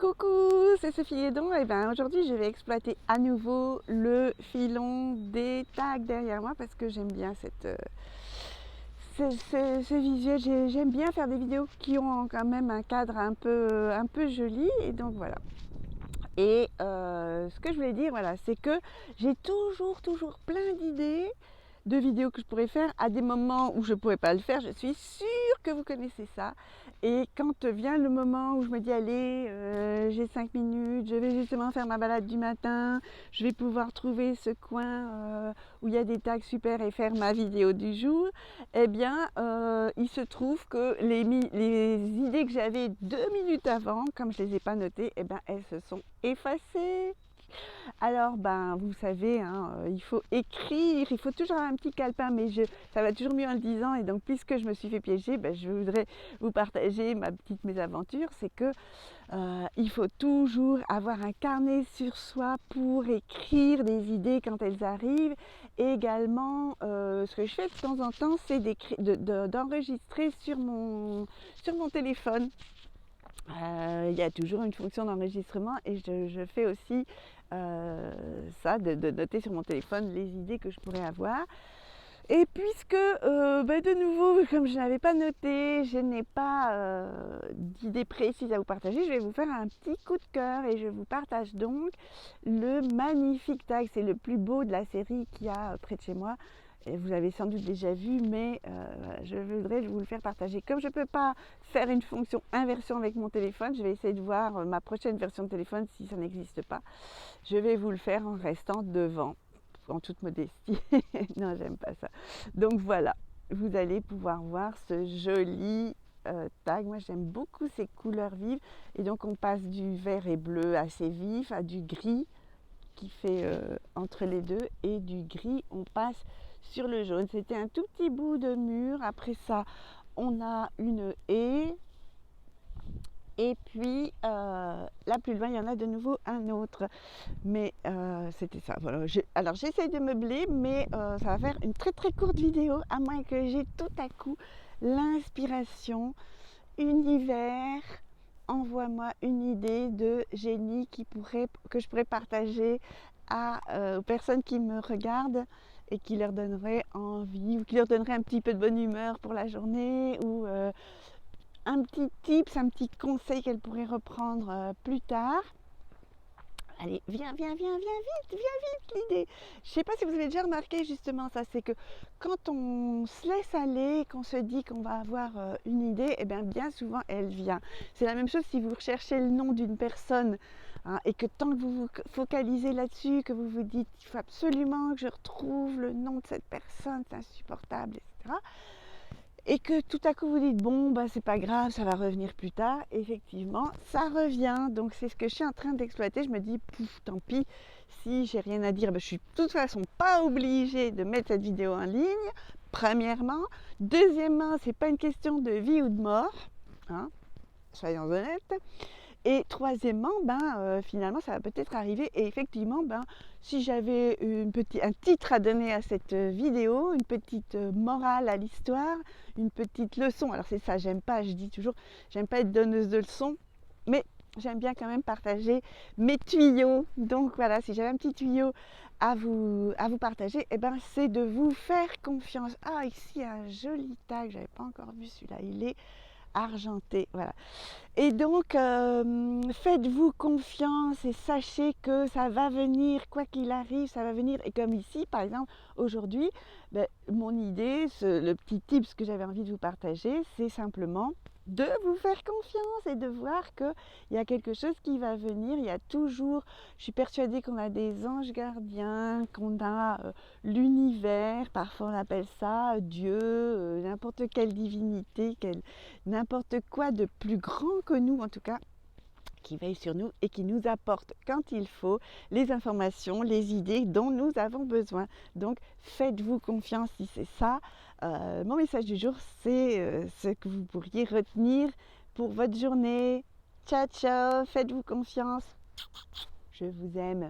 Coucou, c'est Sophie Guédon. Et ben aujourd'hui, je vais exploiter à nouveau le filon des tags derrière moi parce que j'aime bien ce visuel. J'aime bien faire des vidéos qui ont quand même un cadre un peu joli. Et donc voilà. Et ce que je voulais dire, voilà, c'est que j'ai toujours plein d'idées de vidéos que je pourrais faire à des moments où je ne pourrais pas le faire. Je suis sûre que vous connaissez ça. Et quand vient le moment où je me dis allez, j'ai 5 minutes, je vais justement faire ma balade du matin, je vais pouvoir trouver ce coin où il y a des tags super et faire ma vidéo du jour, eh bien il se trouve que les idées que j'avais 2 minutes avant, comme je ne les ai pas notées, eh bien elles se sont effacées. Alors, ben, vous savez, hein, il faut écrire, il faut toujours un petit calepin, mais ça va toujours mieux en le disant. Et donc, puisque je me suis fait piéger, ben, je voudrais vous partager ma petite mésaventure. C'est que il faut toujours avoir un carnet sur soi pour écrire des idées quand elles arrivent. Et également, ce que je fais de temps en temps, c'est d'enregistrer sur mon téléphone. Il y a toujours une fonction d'enregistrement et je fais aussi ça, de noter sur mon téléphone les idées que je pourrais avoir. Et puisque, de nouveau, comme je n'avais pas noté, je n'ai pas d'idées précises à vous partager, je vais vous faire un petit coup de cœur et je vous partage donc le magnifique tag. C'est le plus beau de la série qu'il y a près de chez moi. Et vous l'avez sans doute déjà vu, mais je voudrais vous le faire partager. Comme je ne peux pas faire une fonction inversion avec mon téléphone, je vais essayer de voir ma prochaine version de téléphone si ça n'existe pas. Je vais vous le faire en restant devant, en toute modestie. Non, j'aime pas ça. Donc voilà, vous allez pouvoir voir ce joli tag. Moi, j'aime beaucoup ces couleurs vives. Et donc, on passe du vert et bleu assez vif à du gris qui fait entre les deux, et du gris on passe sur le jaune. C'était un tout petit bout de mur. Après ça, on a une haie, et puis là plus loin il y en a de nouveau un autre, mais c'était ça. Voilà. Alors j'essaye de meubler, mais ça va faire une très courte vidéo, à moins que j'ai tout à coup l'inspiration, univers, envoie-moi une idée de génie que je pourrais partager aux personnes qui me regardent et qui leur donnerait envie, ou qui leur donnerait un petit peu de bonne humeur pour la journée, ou un petit tips, un petit conseil qu'elles pourraient reprendre plus tard. Allez, viens vite l'idée. Je ne sais pas si vous avez déjà remarqué justement ça, c'est que quand on se laisse aller, qu'on se dit qu'on va avoir une idée, et bien souvent elle vient. C'est la même chose si vous recherchez le nom d'une personne, hein, et que tant que vous vous focalisez là-dessus, que vous vous dites il faut absolument que je retrouve le nom de cette personne, c'est insupportable, etc. Et que tout à coup vous dites bon c'est pas grave, ça va revenir plus tard, effectivement ça revient. Donc c'est ce que je suis en train d'exploiter. Je me dis tant pis si j'ai rien à dire, je suis de toute façon pas obligée de mettre cette vidéo en ligne, premièrement. Deuxièmement, c'est pas une question de vie ou de mort, hein, soyons honnêtes. Et troisièmement, finalement, ça va peut-être arriver. Et effectivement, si j'avais un titre à donner à cette vidéo, une petite morale à l'histoire, une petite leçon. Alors c'est ça, j'aime pas, je dis toujours, j'aime pas être donneuse de leçons, mais j'aime bien quand même partager mes tuyaux. Donc voilà, si j'avais un petit tuyau à vous partager, c'est de vous faire confiance. Ah, ici un joli tag, j'avais pas encore vu celui-là, il est argenté, voilà. Et donc faites-vous confiance et sachez que ça va venir, quoi qu'il arrive, ça va venir. Et comme ici par exemple aujourd'hui, mon idée, le petit tips que j'avais envie de vous partager, c'est simplement de vous faire confiance et de voir qu'il y a quelque chose qui va venir. Il y a toujours, je suis persuadée qu'on a des anges gardiens, qu'on a l'univers, parfois on appelle ça Dieu, n'importe quelle divinité, n'importe quoi de plus grand que nous en tout cas, qui veille sur nous et qui nous apporte quand il faut les informations, les idées dont nous avons besoin. Donc faites-vous confiance si c'est ça. Mon message du jour, c'est ce que vous pourriez retenir pour votre journée. Ciao, ciao, faites-vous confiance. Je vous aime.